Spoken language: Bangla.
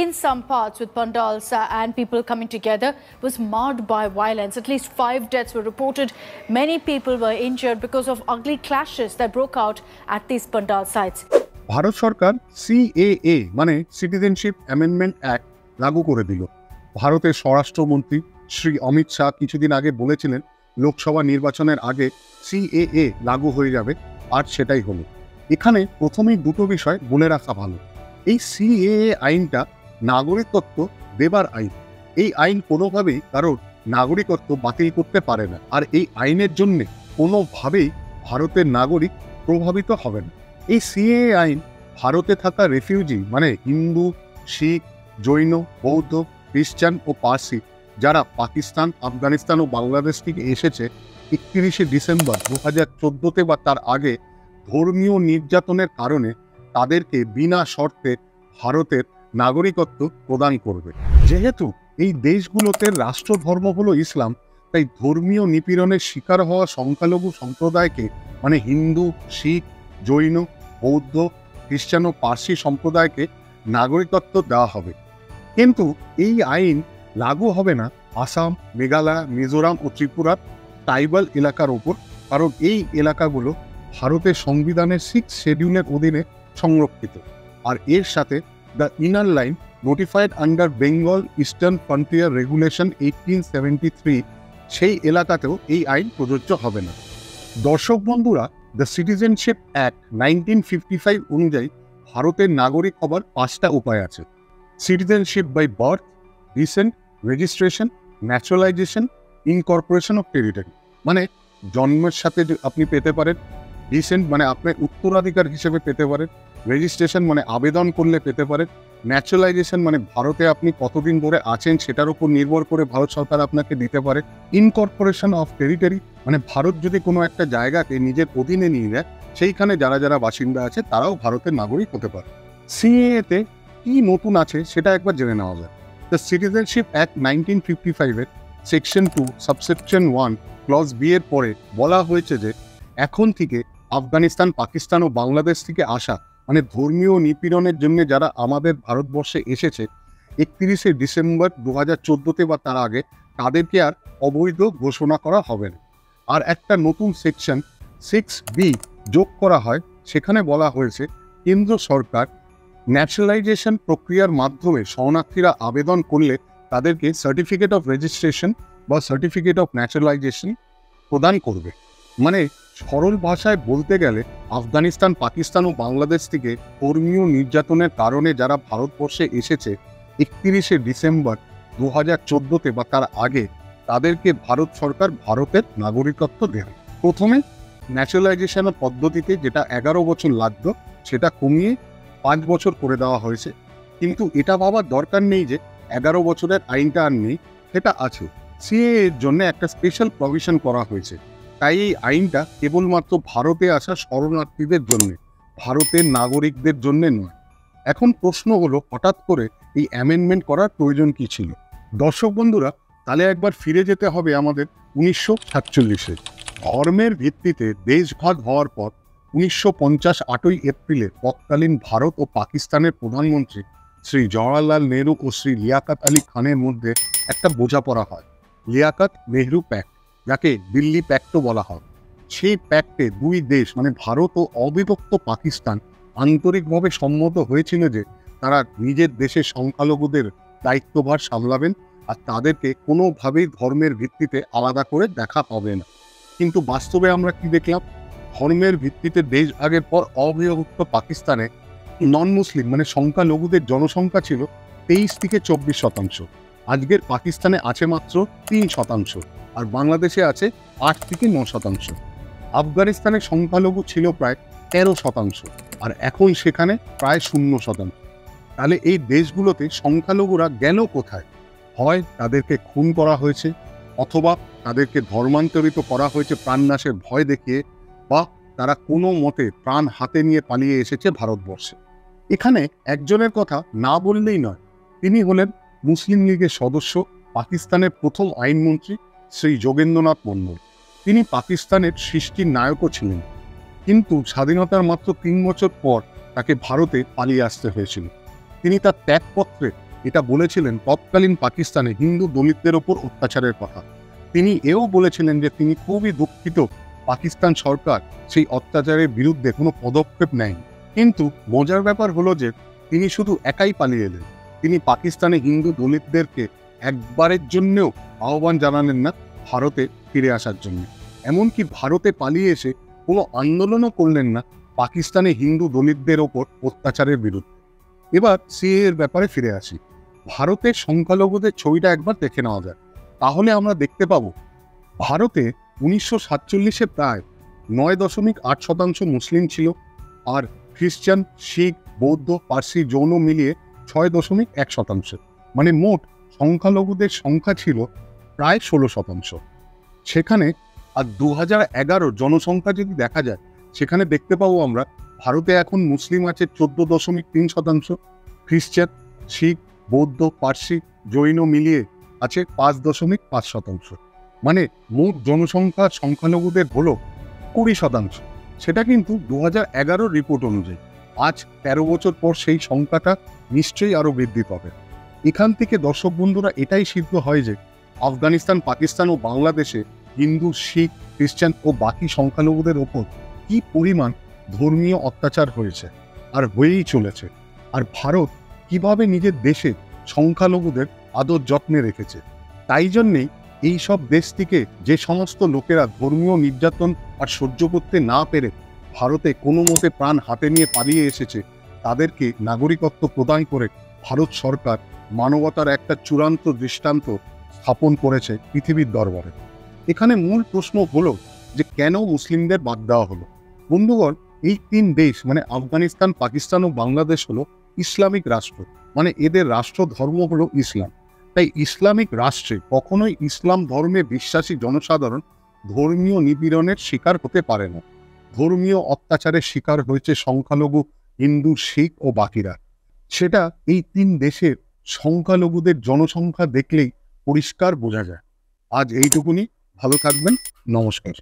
in some parts with pandals and people coming together was marred by violence. At least 5 deaths were reported. Many people were injured because of ugly clashes that broke out at these pandal sites. Bharat Sarkar CAA মানে সিটিজেনশিপ অ্যামেন্ডমেন্ট অ্যাক্ট লাগু করে দিল। ভারতের স্বরাষ্ট্রমন্ত্রী শ্রী অমিত শাহ কিছুদিন আগে বলেছিলেন লোকসভা নির্বাচনের আগে সিএএ লাগু হয়ে যাবে, আর সেটাই হলো। এখানে প্রথমেই দুটো বিষয় বলে রাখা ভালো। এই সিএএ আইনটা নাগরিকত্ব দেবার আইন। এই আইন কোনোভাবেই কারোর নাগরিকত্ব বাতিল করতে পারে না, আর এই আইনের জন্য কোনোভাবেই ভারতের নাগরিক প্রভাবিত হবে না। এই সিএএ আইন ভারতে থাকা রেফিউজি মানে হিন্দু, শিখ, জৈন, বৌদ্ধ, খ্রিস্টান ও পার্সি যারা পাকিস্তান, আফগানিস্তান ও বাংলাদেশ থেকে এসেছে 31শে ডিসেম্বর 2014-তে বা তার আগে ধর্মীয় নির্যাতনের কারণে তাদেরকে বিনা শর্তে ভারতের নাগরিকত্ব প্রদান করবে। যেহেতু এই দেশগুলোতে রাষ্ট্রধর্ম হলো ইসলাম, তাই ধর্মীয় নিপীড়নের শিকার হওয়া সংখ্যালঘু সম্প্রদায়কে মানে হিন্দু, শিখ, জৈন, বৌদ্ধ, খ্রিস্টান ও পার্সি সম্প্রদায়কে নাগরিকত্ব দেওয়া হবে। কিন্তু এই আইন লাগু হবে না আসাম, মেঘালয়, মিজোরাম ও ত্রিপুরার ট্রাইবাল এলাকার ওপর, কারণ এই এলাকাগুলো ভারতের সংবিধানের 6 শিডিউলের অধীনে সংরক্ষিত। আর এর সাথে the inner line notified under Bengal eastern frontier regulation 1873 সেই এলাকাতেও এই আইন প্রযোজ্য হবে না। দর্শক বন্ধুরা, দ্য সিটিজেনশিপ অ্যাক্ট 1955 অনুযায়ী ভারতের নাগরিক হবার 5টা উপায় আছে। Citizenship by birth, descent, registration, naturalization, incorporation of territory. মানে জন্মের সাথে আপনি পেতে পারেন, ডিসেন্ট মানে আপনি উত্তরাধিকার হিসেবে পেতে পারেন, রেজিস্ট্রেশন মানে আবেদন করলে পেতে পারেন, ন্যাচারালাইজেশন মানে ভারতে আপনি কতদিন ধরে আছেন সেটার উপর নির্ভর করে ভারত সরকার আপনাকে দিতে পারে, ইনকর্পোরেশন অফ টেরিটরি মানে ভারত যদি কোনো একটা জায়গাকে নিজের অধীনে নিয়ে নেয় সেইখানে যারা যারা বাসিন্দা আছে তারাও ভারতের নাগরিক হতে পারে। সিএএতে কি নতুন আছে সেটা একবার জেনে নেওয়া যায়। দ্য সিটিজেনশিপ অ্যাক্ট 1955-এর সেকশন 2 সাবসেকশন 1 ক্লজ বি এর পরে বলা হয়েছে যে এখন থেকে আফগানিস্তান, পাকিস্তান ও বাংলাদেশ থেকে আসা মানে ধর্মীয় নিপীড়নের জন্য যারা আমাদের ভারতবর্ষে এসেছে 31শে ডিসেম্বর 2014-তে বা তার আগে তাদেরকে আর অবৈধ ঘোষণা করা হবে না। আর একটা নতুন সেকশন 6B যোগ করা হয়, সেখানে বলা হয়েছে কেন্দ্র সরকার ন্যাচারালাইজেশন প্রক্রিয়ার মাধ্যমে শরণার্থীরা আবেদন করলে তাদেরকে সার্টিফিকেট অফ রেজিস্ট্রেশন বা সার্টিফিকেট অফ ন্যাচারালাইজেশন প্রদান করবে। মানে সরল ভাষায় বলতে গেলে আফগানিস্তান, পাকিস্তান ও বাংলাদেশ থেকে ধর্মীয় নির্যাতনের কারণে যারা ভারতবর্ষে এসেছে 31শে ডিসেম্বর 2014-তে বা তার আগে তাদেরকে ভারত সরকার ভারতের নাগরিকত্ব দেবে। প্রথমে ন্যাচারালাইজেশনের পদ্ধতিতে যেটা 11 বছর লাগতো সেটা কমিয়ে 5 বছর করে দেওয়া হয়েছে। কিন্তু এটা ভাবার দরকার নেই যে 11 বছরের আইনটা আর নেই, সেটা আছে। সিএএ এর জন্য একটা স্পেশাল প্রভিশন করা হয়েছে, তাই এই আইনটা কেবলমাত্র ভারতে আসা শরণার্থীদের জন্য, ভারতের নাগরিকদের জন্য নয়। এখন প্রশ্ন হলো হঠাৎ করে এই অ্যামেন্ডমেন্ট করার প্রয়োজন কি ছিল? দর্শক বন্ধুরা, তাহলে একবার ফিরে যেতে হবে আমাদের 1947-এ। ধর্মের ভিত্তিতে দেশভাগ হওয়ার পর 1950 8ই এপ্রিলে তৎকালীন ভারত ও পাকিস্তানের প্রধানমন্ত্রী শ্রী জওয়াহরলাল নেহরু ও শ্রী লিয়াকত আলী খানের মধ্যে একটা বোঝাপড়া হয়, লিয়াকত নেহরু প্যাক্ট, যাকে দিল্লি প্যাক্টও বলা হয়। সেই প্যাক্টে দুই দেশ মানে ভারত ও অবিভক্ত পাকিস্তান আন্তরিকভাবে সম্মত হয়েছিল যে তারা নিজের দেশের সংখ্যালঘুদের দায়িত্বভার সামলাবেন আর তাদেরকে কোনোভাবেই ধর্মের ভিত্তিতে আলাদা করে দেখা হবে না। কিন্তু বাস্তবে আমরা কি দেখলাম? ধর্মের ভিত্তিতে দেশ ভাগের পর অবিভক্ত পাকিস্তানে নন মুসলিম মানে সংখ্যালঘুদের জনসংখ্যা ছিল 23 থেকে 24%। আজকের পাকিস্তানে আছে মাত্র 3%, আর বাংলাদেশে আছে 8 থেকে 9%। আফগানিস্তানে সংখ্যালঘু ছিল প্রায় 13%, আর এখন সেখানে প্রায় 0%। তাহলে এই দেশগুলোতে সংখ্যালঘুরা গেল কোথায়? হয় তাদেরকে খুন করা হয়েছে, অথবা তাদেরকে ধর্মান্তরিত করা হয়েছে প্রাণনাশের ভয় দেখিয়ে, বা তারা কোনো মতে প্রাণ হাতে নিয়ে পালিয়ে এসেছে ভারতবর্ষে। এখানে একজনের কথা না বললেই নয়, তিনি হলেন মুসলিম লীগের সদস্য, পাকিস্তানের প্রথম আইনমন্ত্রী শ্রী যোগেন্দ্রনাথ মন্ডল। তিনি পাকিস্তানের সৃষ্টির নায়কও ছিলেন, কিন্তু স্বাধীনতার মাত্র 3 বছর পর তাকে ভারতে পালিয়ে আসতে হয়েছিল। তিনি তার ত্যাগপত্রে এটা বলেছিলেন তৎকালীন পাকিস্তানে হিন্দু দলিতদের ওপর অত্যাচারের কথা। তিনি এও বলেছিলেন যে তিনি খুবই দুঃখিত পাকিস্তান সরকার সেই অত্যাচারের বিরুদ্ধে কোনো পদক্ষেপ নেয়নি। কিন্তু মজার ব্যাপার হলো যে তিনি শুধু একাই পালিয়ে এলেন। তিনি পাকিস্তানে হিন্দু দলিতদেরকে একবারের জন্যও আহ্বান জানালেন না ভারতে ফিরে আসার জন্য। এমনকি ভারতে পালিয়ে এসে কোনো আন্দোলনও করলেন না পাকিস্তানে হিন্দু দলিতদের ওপর অত্যাচারের বিরুদ্ধে। এবার সিএএ এর ব্যাপারে ফিরে আসি। ভারতের সংখ্যালঘুদের ছবিটা একবার দেখে নেওয়া যায়, তাহলে আমরা দেখতে পাবো ভারতে 1947-এ প্রায় 9.8% মুসলিম ছিল, আর খ্রিস্টান, শিখ, বৌদ্ধ, পার্সি যৌন মিলিয়ে 6.1%। মানে মোট সংখ্যালঘুদের সংখ্যা ছিল প্রায় 16%। সেখানে আর 2011 জনসংখ্যা যদি দেখা যায়, সেখানে দেখতে পাবো আমরা ভারতে এখন মুসলিম আছে 14.3%, খ্রিস্টান, শিখ, বৌদ্ধ, পার্সি, জৈন মিলিয়ে আছে 5.5%। মানে মোট জনসংখ্যা সংখ্যালঘুদের হলো 20%। সেটা কিন্তু 2011 রিপোর্ট অনুযায়ী। আজ 13 বছর পর সেই সংখ্যাটা নিশ্চয়ই আরো বৃদ্ধি পাবে। এখান থেকে দর্শক বন্ধুরা এটাই সিদ্ধ হয় যে আফগানিস্তান, পাকিস্তান ও বাংলাদেশে হিন্দু, শিখ, খ্রিস্টান ও বাকি সংখ্যালঘুদের ওপর কি পরিমাণ ধর্মীয় অত্যাচার হয়েছে আর হয়েই চলেছে, আর ভারত কিভাবে নিজের দেশে সংখ্যালঘুদের আদর যত্নে রেখেছে। তাই জন্যেই এই সব দেশ থেকে যে সমস্ত লোকেরা ধর্মীয় নির্যাতন আর সহ্য করতে না পেরে ভারতে কোনো মতে প্রাণ হাতে নিয়ে পালিয়ে এসেছে, তাদেরকে নাগরিকত্ব প্রদান করে ভারত সরকার মানবতার একটা চূড়ান্ত দৃষ্টান্ত স্থাপন করেছে পৃথিবীর দরবারে। এখানে মূল প্রশ্ন হলো যে কেন মুসলিমদের বাদ দেওয়া হলো। বন্ধুগণ, এই তিন দেশ মানে আফগানিস্তান, পাকিস্তান ও বাংলাদেশ হলো ইসলামিক রাষ্ট্র, মানে এদের রাষ্ট্র ধর্ম হলো ইসলাম। তাই ইসলামিক রাষ্ট্রে কখনোই ইসলাম ধর্মে বিশ্বাসী জনসাধারণ ধর্মীয় নিপীড়নের শিকার হতে পারে না। ধর্মীয় অত্যাচারের শিকার হয়েছে সংখ্যালঘু হিন্দু, শিখ ও বাকিরা। সেটা এই তিন দেশের সংখ্যালঘুদের জনসংখ্যা দেখলেই পরিষ্কার বোঝা যায়। আজ এইটুকুনি, ভালো থাকবেন, নমস্কার।